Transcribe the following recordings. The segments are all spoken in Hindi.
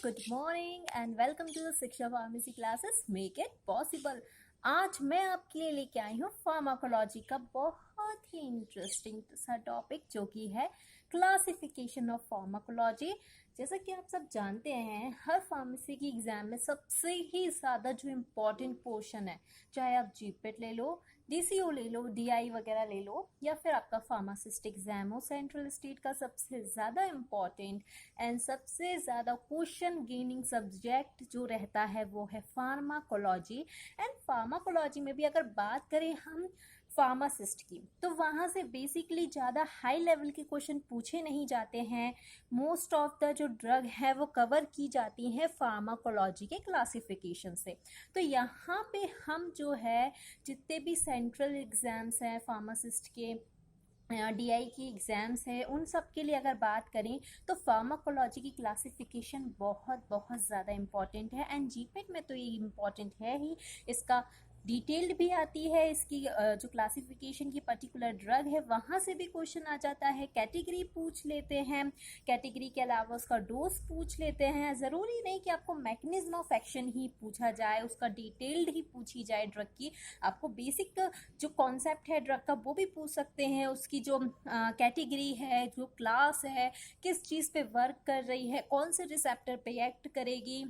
Good morning and welcome to Shiksha pharmacy classes make it possible. आज मैं आपके लिए लेके आई हूँ फार्माकोलॉजी का बहुत ही इंटरेस्टिंग सा टॉपिक जो कि है क्लासिफिकेशन ऑफ फार्माकोलॉजी। जैसा कि आप सब जानते हैं, हर फार्मेसी की एग्जाम में सबसे ही ज़्यादा जो इम्पोर्टेंट पोर्शन है, चाहे आप जीपेट ले लो, डीसीओ ले लो, डीआई वगैरह ले लो, या फिर आपका फार्मासिस्ट एग्जाम हो सेंट्रल स्टेट का, सबसे ज़्यादा इम्पॉर्टेंट एंड सबसे ज़्यादा क्वेश्चन गेनिंग सब्जेक्ट जो रहता है वो है फार्माकोलॉजी। एंड फार्माकोलॉजी में भी अगर बात करें हम फार्मासिस्ट की, तो वहाँ से बेसिकली ज़्यादा हाई लेवल के क्वेश्चन पूछे नहीं जाते हैं। मोस्ट ऑफ द जो ड्रग है वो कवर की जाती हैं फार्माकोलॉजी के क्लासिफिकेशन से। तो यहाँ पे हम जो है जितने भी सेंट्रल एग्ज़ाम्स हैं फार्मासिस्ट के, डीआई की एग्ज़ाम्स है, उन सब के लिए अगर बात करें तो फार्माकोलॉजी की क्लासिफिकेशन बहुत बहुत ज़्यादा इम्पॉर्टेंट है। एंड जीपेट में तो ये इम्पॉर्टेंट है ही, इसका डिटेल्ड भी आती है, इसकी जो क्लासिफिकेशन की पर्टिकुलर ड्रग है वहाँ से भी क्वेश्चन आ जाता है, कैटेगरी पूछ लेते हैं, कैटेगरी के अलावा उसका डोज पूछ लेते हैं। ज़रूरी नहीं कि आपको मैकेनिज्म ऑफ एक्शन ही पूछा जाए, उसका डिटेल्ड ही पूछी जाए ड्रग की, आपको बेसिक जो कॉन्सेप्ट है ड्रग का वो भी पूछ सकते हैं, उसकी जो कैटेगरी है, जो क्लास है, किस चीज़ पे वर्क कर रही है, कौन से रिसेप्टर पे एक्ट करेगी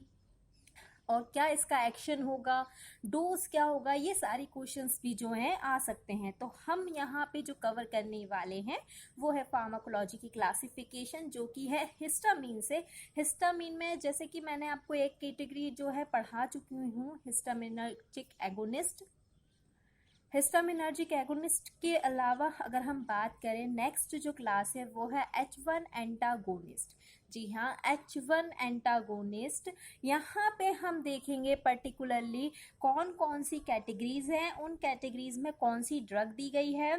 और क्या इसका एक्शन होगा, डोज क्या होगा, ये सारी क्वेश्चंस भी जो हैं आ सकते हैं। तो हम यहाँ पे जो कवर करने वाले हैं वो है फार्माकोलॉजी की क्लासिफिकेशन, जो कि है हिस्टामिन से। हिस्टामिन में जैसे कि मैंने आपको एक कैटेगरी जो है पढ़ा चुकी हूँ, हिस्टामिनर्जिक एगोनिस्ट। हिस्टामिनर्जिक एगोनिस्ट के अलावा अगर हम बात करें, नेक्स्ट जो क्लास है वो है H1 एंटागोनिस्ट। जी हाँ, H1 एंटागोनिस्ट। यहाँ पे हम देखेंगे पर्टिकुलरली कौन कौन सी कैटेगरीज हैं, उन कैटेगरीज में कौन सी ड्रग दी गई है।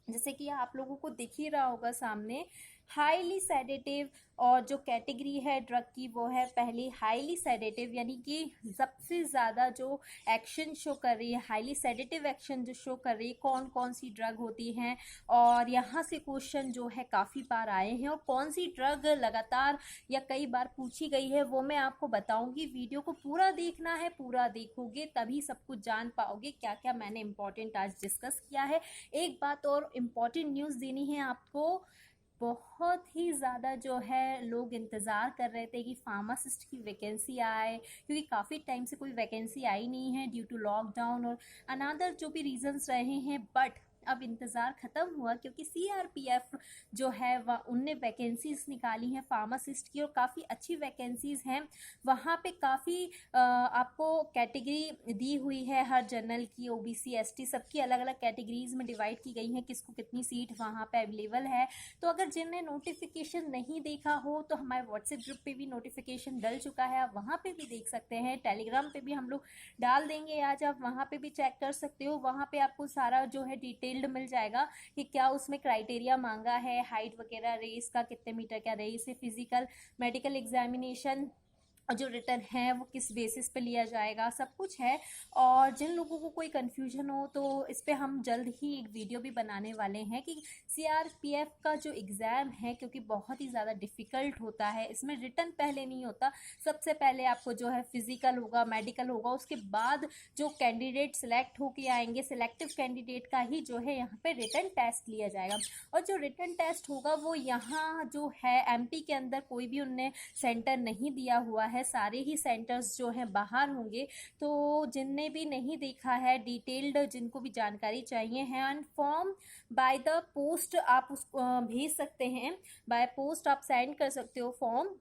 जैसे कि आप लोगों को दिख ही रहा होगा सामने, हाईली सेडेटिव, और जो कैटेगरी है ड्रग की वो है पहली हाईली सेडेटिव, यानी कि सबसे ज़्यादा जो एक्शन शो कर रही है, हाईली सेडेटिव एक्शन जो शो कर रही है, कौन कौन सी ड्रग होती हैं। और यहाँ से क्वेश्चन जो है काफ़ी बार आए हैं, और कौन सी ड्रग लगातार या कई बार पूछी गई है वो मैं आपको बताऊंगी। वीडियो को पूरा देखना है, पूरा देखोगे तभी सब कुछ जान पाओगे क्या क्या मैंने इंपॉर्टेंट आज डिस्कस किया है। एक बात और इम्पॉर्टेंट न्यूज़ देनी है आपको, बहुत ही ज़्यादा जो है लोग इंतज़ार कर रहे थे कि फार्मासिस्ट की वैकेंसी आए, क्योंकि काफ़ी टाइम से कोई वैकेंसी आई नहीं है ड्यू टू लॉकडाउन और अनदर जो भी रीजंस रहे हैं। बट अब इंतज़ार ख़त्म हुआ, क्योंकि सीआरपीएफ जो है वह उनने वैकेंसीज निकाली हैं फार्मासिस्ट की, और काफ़ी अच्छी वैकेंसीज हैं। वहाँ पे काफ़ी आपको कैटेगरी दी हुई है, हर जनरल की, ओबीसी एसटी सबकी अलग अलग कैटेगरीज में डिवाइड की गई हैं, किसको कितनी सीट वहाँ पे अवेलेबल है। तो अगर जिनने नोटिफिकेशन नहीं देखा हो तो हमारे व्हाट्सएप ग्रुप पे भी नोटिफिकेशन डल चुका है, आप वहाँ पे भी देख सकते हैं। टेलीग्राम पे भी हम लोग डाल देंगे आज, आप वहाँ पे भी चेक कर सकते हो। वहाँ पे आपको सारा जो है डिटेल्ड मिल जाएगा कि क्या उसमें क्राइटेरिया मांगा है, हाइट वगैरह, रेस का कितने मीटर क्या रेस है, फिजिकल मेडिकल एग्जामिनेशन जो रिटर्न है वो किस बेसिस पे लिया जाएगा, सब कुछ है। और जिन लोगों को कोई कन्फ्यूजन हो तो इस पे हम जल्द ही एक वीडियो भी बनाने वाले हैं कि सीआरपीएफ का जो एग्ज़ाम है, क्योंकि बहुत ही ज़्यादा डिफ़िकल्ट होता है, इसमें रिटर्न पहले नहीं होता, सबसे पहले आपको जो है फिजिकल होगा, मेडिकल होगा, उसके बाद जो कैंडिडेट सिलेक्ट होके आएंगे, सिलेक्टिव कैंडिडेट का ही जो है यहाँ पे रिटर्न टेस्ट लिया जाएगा। और जो रिटर्न टेस्ट होगा वो यहाँ जो है एमपी के अंदर कोई भी उनने सेंटर नहीं दिया हुआ है, सारे ही सेंटर्स जो हैं बाहर होंगे। तो जिनने भी नहीं देखा है डिटेल्ड, जिनको भी जानकारी चाहिए है, and form by the post आप उसको भेज सकते हैं, बाय पोस्ट आप सेंड कर सकते हो फॉर्म।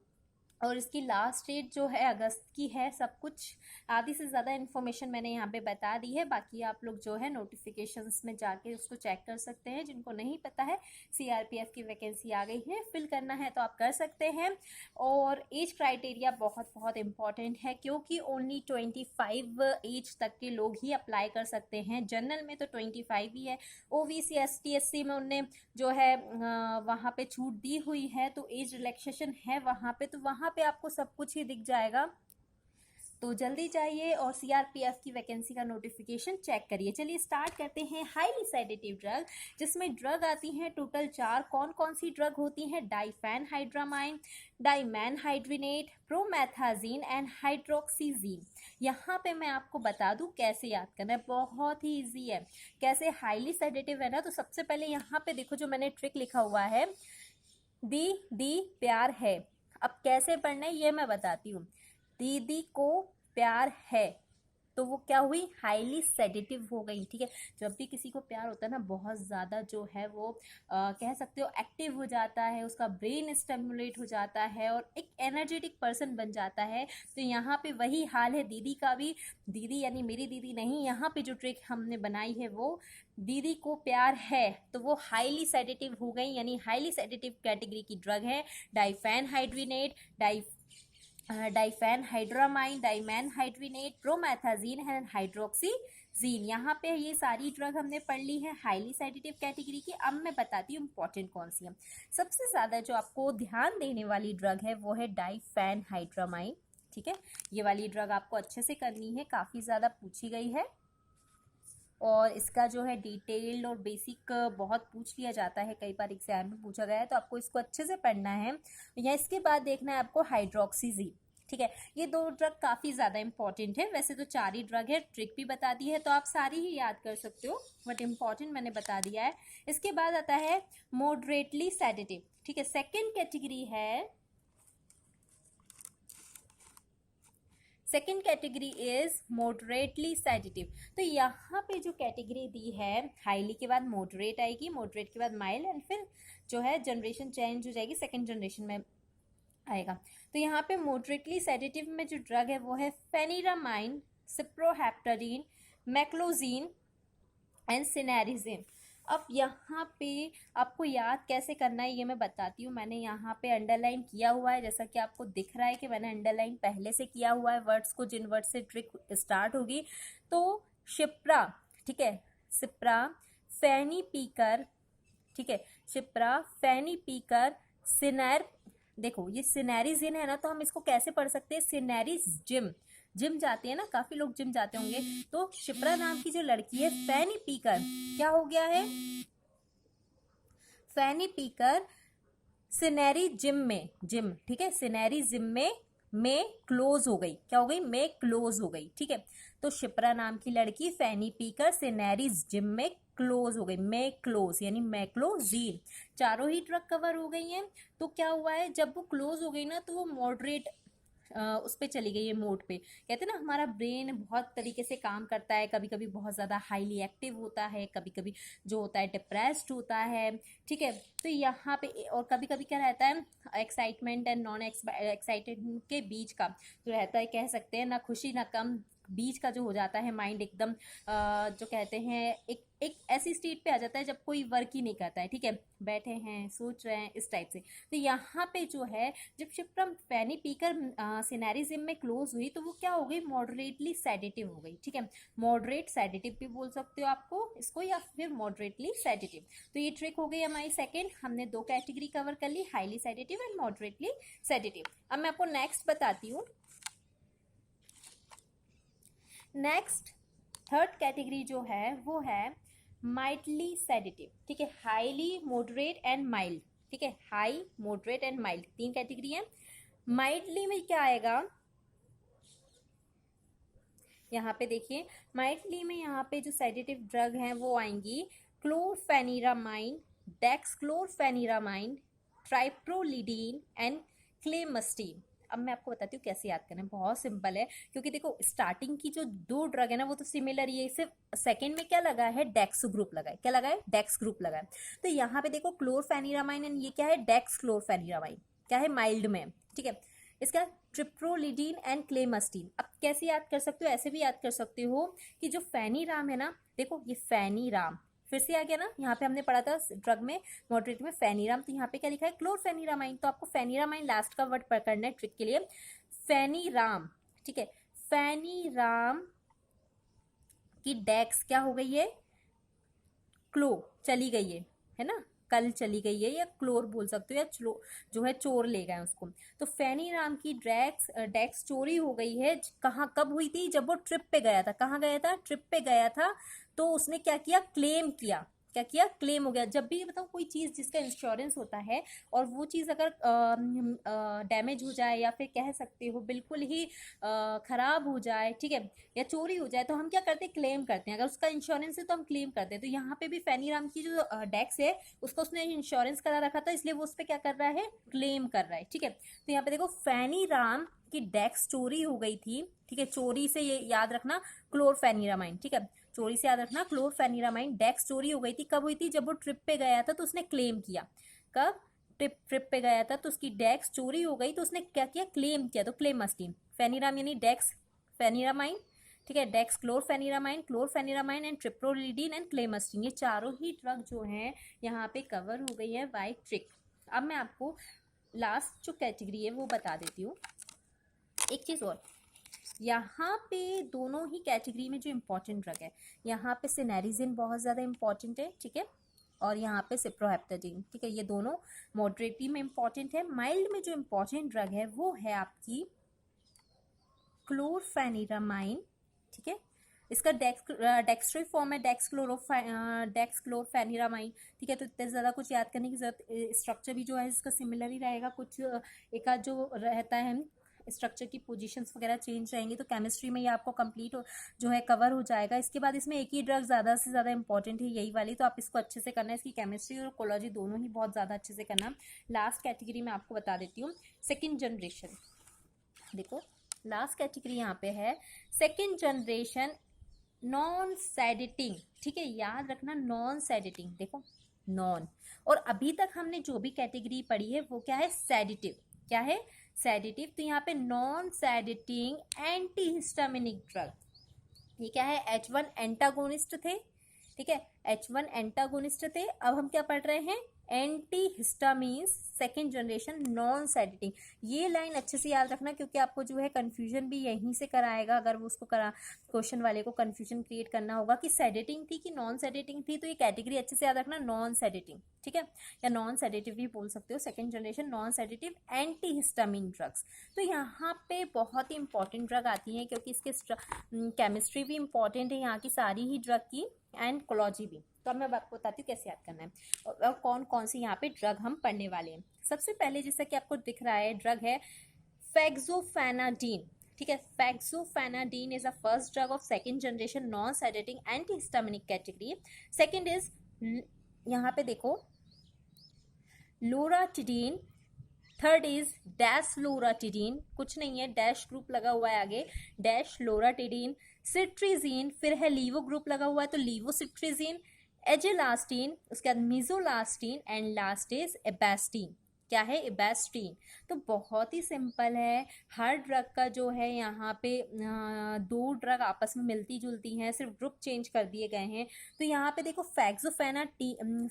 और इसकी लास्ट डेट जो है अगस्त की है। सब कुछ आधी से ज़्यादा इन्फॉर्मेशन मैंने यहाँ पे बता दी है, बाकी आप लोग जो है नोटिफिकेशंस में जाके उसको चेक कर सकते हैं। जिनको नहीं पता है सीआरपीएफ की वैकेंसी आ गई है, फिल करना है तो आप कर सकते हैं। और एज क्राइटेरिया बहुत बहुत इम्पॉर्टेंट है, क्योंकि ओनली 25 एज तक के लोग ही अप्लाई कर सकते हैं। जनरल में तो 25 ही है, ओबीसी एसटी एससी में उनने जो है वहाँ पे छूट दी हुई है, तो एज रिलैक्सेशन है वहाँ पे, तो वहाँ पे आपको सब कुछ ही दिख जाएगा। तो जल्दी जाइए और सीआरपीएफ की वैकेंसी का नोटिफिकेशन चेक करिए। चलिए स्टार्ट करते हैं। हाईली सेडेटिव ड्रग, जिसमें ड्रग आती हैं टोटल 4। कौन कौन सी ड्रग होती हैं? Diphenhydramine, dimenhydrinate, promethazine and hydroxyzine. यहाँ पे मैं आपको बता दूं कैसे याद करना है, बहुत ही इजी है। कैसे हाईली सेडेटिव है ना, तो सबसे पहले यहाँ पे देखो जो मैंने ट्रिक लिखा हुआ है, दी प्यार है। अब कैसे पढ़ना है ये मैं बताती हूँ। दीदी को प्यार है, तो वो क्या हुई? हाईली सेडेटिव हो गई। ठीक है, जब भी किसी को प्यार होता है ना, बहुत ज़्यादा जो है वो कह सकते हो एक्टिव हो जाता है, उसका ब्रेन स्टिमुलेट हो जाता है और एक एनर्जेटिक पर्सन बन जाता है। तो यहाँ पे वही हाल है दीदी का भी। दीदी यानी मेरी दीदी नहीं, यहाँ पे जो ट्रिक हमने बनाई है वो दीदी को प्यार है, तो वो हाईली सेडेटिव हो गई, यानी हाईली सेडेटिव कैटेगरी की ड्रग है डाइफेनहाइड्रिनेट, डाइफेनहाइड्रामाइन, डाइमेनहाइड्रिनेट, प्रोमेथाजीन एंड हाइड्रोक्सीजीन। यहाँ पे ये सारी ड्रग हमने पढ़ ली है हाईली सेडेटिव कैटेगरी की। अब मैं बताती हूँ इंपॉर्टेंट कौन सी है। सबसे ज़्यादा जो आपको ध्यान देने वाली ड्रग है वो है डाइफेनहाइड्रामाइन। ठीक है, ये वाली ड्रग आपको अच्छे से करनी है, काफ़ी ज़्यादा पूछी गई है और इसका जो है डिटेल्ड और बेसिक बहुत पूछ लिया जाता है, कई बार एग्जाम में पूछा गया है, तो आपको इसको अच्छे से पढ़ना है। या इसके बाद देखना है आपको हाइड्रोक्सीजीन। ठीक है, ये 2 ड्रग काफ़ी ज़्यादा इंपॉर्टेंट है। वैसे तो 4 ही ड्रग है, ट्रिक भी बता दी है तो आप सारी ही याद कर सकते हो, बट इंपॉर्टेंट मैंने बता दिया है। इसके बाद आता है मॉडरेटली सेडेटिव। ठीक है, सेकेंड कैटेगरी है, second category is moderately sedative. तो यहाँ पे जो कैटेगरी दी है, हाईली के बाद मॉडरेट आएगी, मॉडरेट के बाद माइल्ड एंड फिर जो है जनरेशन चेंज हो जाएगी, सेकेंड जनरेशन में आएगा। तो यहाँ पे मॉडरेटली सेडेटिव में जो ड्रग है वो है फेनिरामाइन, सिप्रोहेप्टेडीन, मैक्लोजीन एंड सिनेरिजिन। अब यहाँ पे आपको याद कैसे करना है ये मैं बताती हूँ। मैंने यहाँ पे अंडरलाइन किया हुआ है, जैसा कि आपको दिख रहा है कि मैंने अंडरलाइन पहले से किया हुआ है वर्ड्स को, जिन वर्ड से ट्रिक स्टार्ट होगी। तो शिप्रा, ठीक है, सिप्रा, फेनिपीकर, ठीक है, शिप्रा, फेनिपीकर, सिनेर, देखो ये सिनेरिजिन है ना, तो हम इसको कैसे पढ़ सकते हैं? सिनेरिजिम। जिम जाते हैं ना, काफी लोग जिम जाते होंगे, तो शिप्रा नाम की जो लड़की है, फैनी पीकर क्या हो गया है? फैनी पीकर सिनेरी जिम में, जिम, ठीक है, सिनेरी जिम में क्लोज हो गई। क्या हो गई? में क्लोज हो गई। ठीक है, तो शिप्रा नाम की लड़की फैनी पीकर सिनेरी जिम में क्लोज हो गई, में क्लोज यानी मैक्लोजीन। चारों ही ड्रग कवर हो गई हैं। तो क्या हुआ है, जब वो क्लोज हो गई ना, तो वो मॉडरेट उस पे चली गई है, मोड पे। कहते हैं ना हमारा ब्रेन बहुत तरीके से काम करता है, कभी कभी बहुत ज़्यादा हाईली एक्टिव होता है, कभी कभी जो होता है डिप्रेस्ड होता है। ठीक है, तो यहाँ पे और कभी कभी क्या रहता है, एक्साइटमेंट एंड नॉन एक्साइटेड के बीच का जो रहता है, कह सकते हैं ना खुशी ना गम, बीच का जो हो जाता है माइंड एकदम जो कहते हैं एक ऐसी स्टेट पे आ जाता है जब कोई वर्क ही नहीं करता है। ठीक है, बैठे हैं सोच रहे हैं इस टाइप से। तो यहाँ पे जो है, जब शिप्रा फैनी पीकर सिनेरिज्म में क्लोज हुई, तो वो क्या हो गई? मॉडरेटली सेडेटिव हो गई। ठीक है, मॉडरेट सेडेटिव भी बोल सकते हो आपको इसको, या फिर मॉडरेटली सेडेटिव। तो ये ट्रिक हो गई हमारी सेकेंड। हमने 2 कैटेगरी कवर कर ली, highly sedative and moderately sedative. अब मैं आपको नेक्स्ट बताती हूँ। नेक्स्ट थर्ड कैटेगरी जो है वो है माइल्डली सेडेटिव। ठीक है, हाईली, मॉडरेट एंड माइल्ड। ठीक है, high, moderate and mild, 3 category है। माइल्डली में क्या आएगा, यहाँ पे देखिए, माइल्डली में यहाँ पे जो सेडेटिव ड्रग हैं वो आएंगी क्लोरफेनिरामाइन, डेक्सक्लोरफेनिरामाइन, ट्राइप्रोलिडीन एंड क्लेमस्टीन। अब मैं आपको बताती हूँ कैसे याद करना है, बहुत सिंपल है। क्योंकि देखो स्टार्टिंग की जो 2 ड्रग है ना वो तो सिमिलर ही है, सिर्फ सेकेंड में क्या लगा है? डेक्स ग्रुप लगा है। क्या लगा है? डेक्स ग्रुप लगा है। तो यहाँ पे देखो क्लोरफेनिरामाइन एंड ये क्या है? डेक्स क्लोरफेनिरामाइन, क्या है? माइल्ड में। ठीक है, इसका ट्रिप्रोलिडीन एंड क्लेमस्टीन। अब कैसे याद कर सकते हो? ऐसे भी याद कर सकते हो कि जो फेनीराम है ना, देखो ये फेनीराम फिर से आ गया ना, यहाँ पे हमने पढ़ा था ड्रग में मॉडरेट में फेनीराम, तो यहाँ पे क्या लिखा है? क्लोरफेनिरामाइन। तो आपको फेनीरामाइन लास्ट का वर्ड पकड़ना है ट्रिक के लिए, फेनीराम। ठीक है, फेनीराम की डेक्स क्या हो गई है? क्लो चली गई है ना, कल चली गई है, या क्लोर बोल सकते हो, या जो है चोर ले गए उसको। तो फैनी राम की डेस्क चोरी हो गई है। कहाँ कब हुई थी? जब वो ट्रिप पे गया था। कहाँ गया था? ट्रिप पे गया था। तो उसने क्या किया? क्लेम किया। क्या किया? क्लेम हो गया। जब भी बताओ कोई चीज़ जिसका इंश्योरेंस होता है और वो चीज़ अगर डैमेज हो जाए, या फिर कह सकते हो बिल्कुल ही खराब हो जाए, ठीक है, या चोरी हो जाए, तो हम क्या करते हैं? क्लेम करते हैं। अगर उसका इंश्योरेंस है तो हम क्लेम करते हैं। तो यहाँ पे भी फैनी राम की जो डेस्क है उसको उसने इंश्योरेंस करा रखा था, इसलिए वो उस पर क्या कर रहा है? क्लेम कर रहा है, ठीक है। तो यहाँ पे देखो फैनी राम की डेस्क चोरी हो गई थी, ठीक है। चोरी से ये याद रखना, क्लोरफेनिरामाइन, ठीक है। चोरी से याद रखना, क्लोरफेनिरामाइन डेस्क चोरी हो गई थी। कब हुई थी? जब वो ट्रिप पे गया था तो उसने क्लेम किया। कब? ट्रिप पे गया था तो उसकी डेस्क चोरी हो गई, तो उसने क्या किया? क्लेम किया। तो क्लेमस्टीन, फेनिराम यानी डेस्क फेनिरामाइन, ठीक है। डेक्स क्लोरफेनिरामाइन एंड ट्रिप्रोलिडीन एंड क्लेमस्टीन, ये चारों ही ड्रग जो हैं यहाँ पे कवर हो गई है बाय ट्रिक। अब मैं आपको लास्ट जो कैटेगरी है वो बता देती हूँ। एक चीज़ और, यहाँ पे दोनों ही कैटेगरी में जो इम्पोर्टेंट ड्रग है, यहाँ पे सिनेरिजिन बहुत ज़्यादा इम्पोर्टेंट है, ठीक है, और यहाँ पे सिप्रोहेप्टाडीन, ठीक है। ये दोनों मॉडरेटली में इम्पोर्टेंट है। माइल्ड में जो इम्पोर्टेंट ड्रग है वो है आपकी क्लोरफेनिरामाइन, ठीक है। इसका डेक्स्ट्री फॉर्म है डेक्सक्लोरफेनिरामाइन, ठीक है। तो इतने ज़्यादा कुछ याद करने की जरूरत, स्ट्रक्चर भी जो है इसका सिमिलर ही रहेगा। कुछ एक आध जो रहता है स्ट्रक्चर की पोजीशंस वगैरह चेंज रहेंगी, तो केमिस्ट्री में ये आपको कंप्लीट जो है कवर हो जाएगा। इसके बाद इसमें एक ही ड्रग ज़्यादा से ज़्यादा इंपॉर्टेंट है, यही वाली, तो आप इसको अच्छे से करना है। इसकी केमिस्ट्री और कोलॉजी दोनों ही बहुत ज़्यादा अच्छे से करना। लास्ट कैटेगरी में आपको बता देती हूँ, सेकेंड जनरेशन। देखो लास्ट कैटेगरी यहाँ पे है सेकेंड जनरेशन नॉन सेडेटिंग, ठीक है। याद रखना नॉन सेडेटिंग, देखो नॉन, और अभी तक हमने जो भी कैटेगरी पढ़ी है वो क्या है? सेडेटिव। क्या है? सेडेटिव। तो यहाँ पे नॉन सेडेटिंग एंटीहिस्टामिनिक ड्रग, ये क्या है? H1 एंटागोनिस्ट थे, ठीक है। H1 एंटागोनिस्ट थे। अब हम क्या पढ़ रहे हैं? Anti histamines second generation non sedating. ये लाइन अच्छे से याद रखना, क्योंकि आपको जो है कंफ्यूजन भी यहीं से कराएगा। अगर वो उसको क्वेश्चन वाले को कंफ्यूजन क्रिएट करना होगा कि सेडेटिंग थी कि नॉन सेडेटिंग थी, तो ये कैटेगरी अच्छे से याद रखना, नॉन सेडेटिंग, ठीक है, या नॉन सेडेटिव भी बोल सकते हो। Second generation non sedative anti histamine drugs. तो यहाँ पे बहुत ही इंपॉर्टेंट ड्रग आती हैं, क्योंकि इसके केमिस्ट्री भी इंपॉर्टेंट है यहाँ की सारी ही ड्रग की, एंड कोलॉजी भी। तो अब मैं आपको बताती हूँ कैसे याद करना है और कौन कौन सी यहाँ पे ड्रग हम पढ़ने वाले हैं। सबसे पहले जैसा कि आपको दिख रहा है ड्रग है फेक्सोफेनाडीन, ठीक है। Fexofenadine is a first drug of second generation non sedating antihistaminic category. Second is, यहाँ पे देखो, लोराटिडीन। थर्ड इज डैशलोराटिडीन, कुछ नहीं है, डैश ग्रुप लगा हुआ है आगे, डैश लोराटिडीन। सिट्रीजीन, फिर है लीवो ग्रुप लगा हुआ है तो लीवोसिट्रीजीन। एजेलास्टीन, उसके बाद मिजोलास्टीन, एंड लास्ट इज एबेस्टीन। क्या है? एबेस्टीन। तो बहुत ही सिंपल है। हर ड्रग का जो है यहाँ पे दो ड्रग आपस में मिलती जुलती हैं, सिर्फ ग्रुप चेंज कर दिए गए हैं। तो यहाँ पे देखो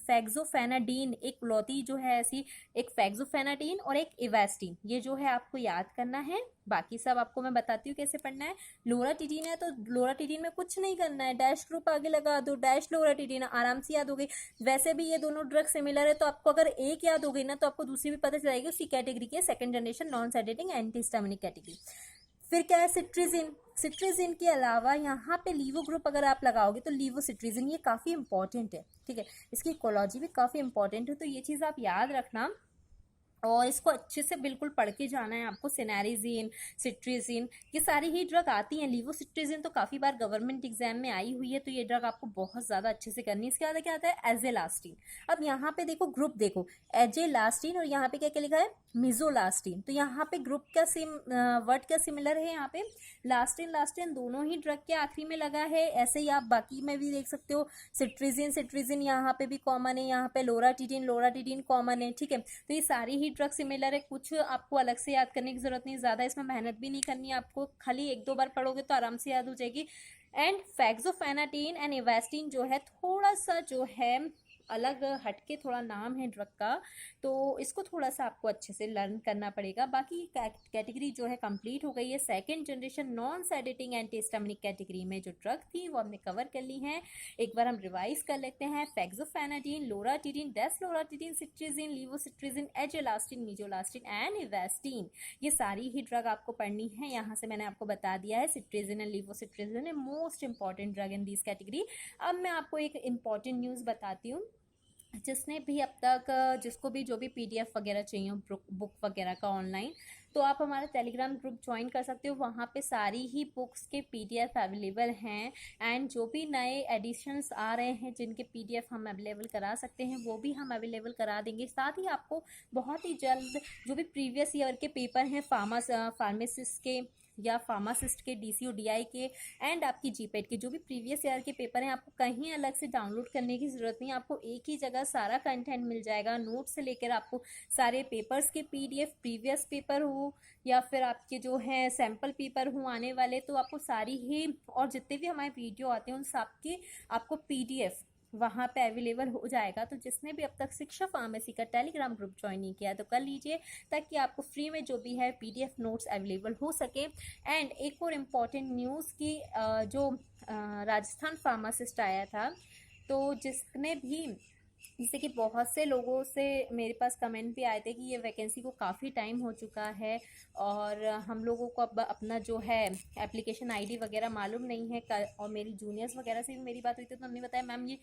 फेक्सोफेनाडीन एक लौती जो है ऐसी, एक फेक्सोफेनाडीन और एक एवेस्टीन, ये जो है आपको याद करना है। बाकी सब आपको मैं बताती हूँ कैसे पढ़ना है। लोराटिडीन है तो लोराटिडीन में कुछ नहीं करना है, डैश ग्रुप आगे लगा दो, डैश लोराटिडीन, आराम से याद हो गई। वैसे भी ये दोनों ड्रग सिमिलर है, तो आपको अगर एक याद हो गई ना तो आपको दूसरी भी पता चलेगी। उसी कैटेगरी के second generation non sedating antihistaminic category. फिर क्या है? सिट्रीजिन। सिट्रीजिन के अलावा यहाँ पे लीवो ग्रुप अगर आप लगाओगे तो लीवोसिट्रीजिन, ये काफ़ी इंपॉर्टेंट है, ठीक है। इसकी इकोलॉजी भी काफ़ी इंपॉर्टेंट है, तो ये चीज़ आप याद रखना और इसको अच्छे से बिल्कुल पढ़ के जाना है आपको। सिनेरिजिन, सिट्रीजिन, ये सारी ही ड्रग आती हैं। लीवोसिट्रीजिन तो काफ़ी बार गवर्नमेंट एग्जाम में आई हुई है, तो ये ड्रग आपको बहुत ज़्यादा अच्छे से करनी है। इसके बाद क्या आता है? एजेलास्टीन। अब यहाँ पे देखो ग्रुप, देखो एजेलास्टीन, और यहाँ पे क्या क्या लिखा है? मिजोलास्टीन। तो यहाँ पे ग्रुप का वर्ड क्या सिमिलर है? यहाँ पे लास्टिन, लास्टिन दोनों ही ड्रग के आखिरी में लगा है। ऐसे ही आप बाकी में भी देख सकते हो, सिट्रीजिन, सिट्रीजिन यहाँ पे भी कॉमन है, यहाँ पे लोराटिडीन, लोराटिडीन कॉमन है, ठीक है। तो ये सारी ही ड्रग सिमिलर है, कुछ आपको अलग से याद करने की जरूरत नहीं, ज़्यादा इसमें मेहनत भी नहीं करनी है आपको, खाली एक दो बार पढ़ोगे तो आराम से याद हो जाएगी। एंड फेक्सोफेनाडीन एंड एवेस्टीन जो है थोड़ा सा जो है अलग हटके थोड़ा नाम है ड्रग का, तो इसको थोड़ा सा आपको अच्छे से लर्न करना पड़ेगा। बाकी कैटेगरी जो है कंप्लीट हो गई है। Second generation non sedating antihistaminic category में जो ड्रग थी वो हमने कवर कर ली है। एक बार हम रिवाइज कर लेते हैं। फेक्सोफेनाडिन, लोराटिडिन, डेस्लोराटिडिन, सिट्रिजिन, लीवोसिट्रिजिन, एजेलास्टिन, मीजोलास्टिन एंड इवेस्टिन, ये सारी ही ड्रग आपको पढ़नी है। यहाँ से मैंने आपको बता दिया है cetirizine and levocetirizine most important drug in this category. अब मैं आपको एक इंपॉर्टेंट न्यूज़ बताती हूँ। जिसने भी अब तक जिसको भी जो भी पीडीएफ वगैरह चाहिए बुक वगैरह का ऑनलाइन, तो आप हमारा टेलीग्राम ग्रुप ज्वाइन कर सकते हो। वहाँ पे सारी ही बुक्स के पीडीएफ अवेलेबल हैं एंड जो भी नए एडिशंस आ रहे हैं जिनके पीडीएफ हम अवेलेबल करा सकते हैं वो भी हम अवेलेबल करा देंगे। साथ ही आपको बहुत ही जल्द जो भी प्रीवियस ईयर के पेपर हैं फार्मासिस्ट के या फार्मासिस्ट के, डीसीओ डीआई के एंड आपकी जीपेट के जो भी प्रीवियस ईयर के पेपर हैं, आपको कहीं अलग से डाउनलोड करने की ज़रूरत नहीं है। आपको एक ही जगह सारा कंटेंट मिल जाएगा। नोट से लेकर आपको सारे पेपर्स के पीडीएफ, प्रीवियस पेपर हो या फिर आपके जो है सैम्पल पेपर हो आने वाले, तो आपको सारी ही और जितने भी हमारे वीडियो आते हैं उन सब के आपको पीडीएफ वहाँ पे अवेलेबल हो जाएगा। तो जिसने भी अब तक शिक्षा फार्मेसी का टेलीग्राम ग्रुप ज्वाइन नहीं किया तो कर लीजिए, ताकि आपको फ्री में जो भी है पीडीएफ नोट्स अवेलेबल हो सके। एंड एक और इम्पॉर्टेंट न्यूज़ की जो राजस्थान फार्मासिस्ट आया था, तो जिसने भी जैसे कि बहुत से लोगों से मेरे पास कमेंट भी आए थे कि ये वैकेंसी को काफ़ी टाइम हो चुका है और हम लोगों को अब अपना जो है एप्लीकेशन आईडी वगैरह मालूम नहीं है। और मेरी जूनियर्स वगैरह से भी मेरी बात हुई थी तो उन्होंने बताया मैम ये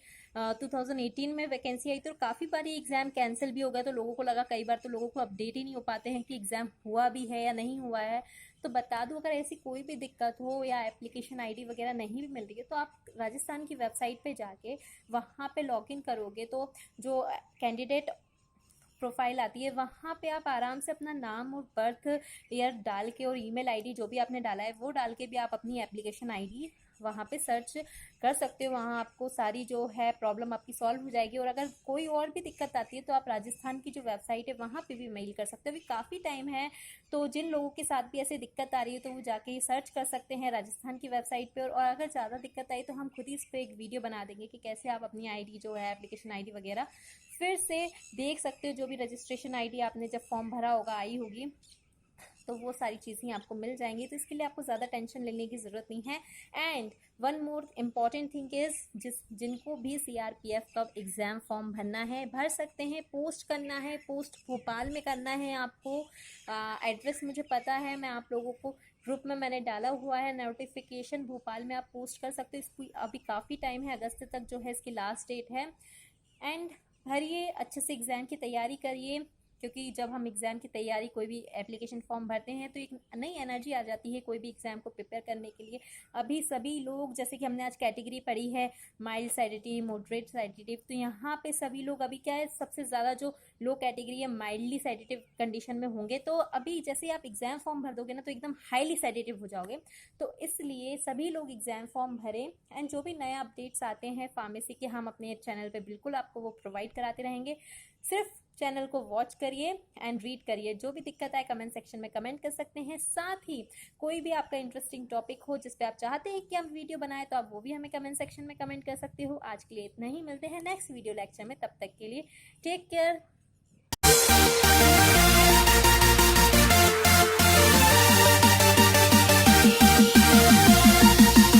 2018 में वैकेंसी आई थी और काफ़ी बार ये एग्ज़ाम कैंसिल भी हो गया, तो लोगों को लगा कई बार तो लोगों को अपडेट ही नहीं हो पाते हैं कि एग्ज़ाम हुआ भी है या नहीं हुआ है। तो बता दूं, अगर ऐसी कोई भी दिक्कत हो या एप्लीकेशन आईडी वगैरह नहीं भी मिल रही है तो आप राजस्थान की वेबसाइट पे जाके वहाँ पे लॉगिन करोगे तो जो कैंडिडेट प्रोफाइल आती है वहाँ पे आप आराम से अपना नाम और बर्थ ईयर डाल के और ईमेल आईडी जो भी आपने डाला है वो डाल के भी आप अपनी एप्लीकेशन आईडी वहाँ पे सर्च कर सकते हो। वहाँ आपको सारी जो है प्रॉब्लम आपकी सॉल्व हो जाएगी। और अगर कोई और भी दिक्कत आती है तो आप राजस्थान की जो वेबसाइट है वहाँ पे भी मेल कर सकते हो। अभी काफ़ी टाइम है, तो जिन लोगों के साथ भी ऐसे दिक्कत आ रही है तो वो जाके सर्च कर सकते हैं राजस्थान की वेबसाइट पे। और अगर ज़्यादा दिक्कत आई तो हम खुद ही इस पर एक वीडियो बना देंगे कि कैसे आप अपनी आईडी जो है एप्लीकेशन आईडी वगैरह फिर से देख सकते हो। जो भी रजिस्ट्रेशन आईडी आपने जब फॉर्म भरा होगा आई होगी तो वो सारी चीज़ें आपको मिल जाएंगी। तो इसके लिए आपको ज़्यादा टेंशन लेने की ज़रूरत नहीं है। And one more important thing is जिनको भी सीआरपीएफ का एग्ज़ाम फॉर्म भरना है भर सकते हैं। पोस्ट करना है, पोस्ट भोपाल में करना है आपको। एड्रेस मुझे पता है, मैं आप लोगों को ग्रुप में मैंने डाला हुआ है नोटिफिकेशन। भोपाल में आप पोस्ट कर सकते हो। इसको अभी काफ़ी टाइम है, अगस्त तक जो है इसकी लास्ट डेट है। एंड भरिए, अच्छे से एग्ज़ाम की तैयारी करिए, क्योंकि जब हम एग्ज़ाम की तैयारी कोई भी एप्लीकेशन फॉर्म भरते हैं तो एक नई एनर्जी आ जाती है कोई भी एग्ज़ाम को प्रिपेयर करने के लिए। अभी सभी लोग, जैसे कि हमने आज कैटेगरी पढ़ी है माइल्ड सेडेटिव, मॉडरेट सेडेटिव, तो यहाँ पे सभी लोग अभी क्या है सबसे ज़्यादा जो लो कैटेगरी है माइल्डली सेडेटिव कंडीशन में होंगे। तो अभी जैसे आप एग्ज़ाम फॉर्म भर दोगे ना तो एकदम हाईली सेडेटिव हो जाओगे। तो इसलिए सभी लोग एग्ज़ाम फॉर्म भरें। एंड जो भी नए अपडेट्स आते हैं फार्मेसी के हम अपने चैनल पे बिल्कुल आपको वो प्रोवाइड कराते रहेंगे। सिर्फ चैनल को वॉच करिए एंड रीड करिए। जो भी दिक्कत आए कमेंट सेक्शन में कमेंट कर सकते हैं। साथ ही कोई भी आपका इंटरेस्टिंग टॉपिक हो जिस पे आप चाहते हैं कि हम वीडियो बनाएं तो आप वो भी हमें कमेंट सेक्शन में कमेंट कर सकते हो। आज के लिए इतना ही, मिलते हैं नेक्स्ट वीडियो लेक्चर में। तब तक के लिए टेक केयर।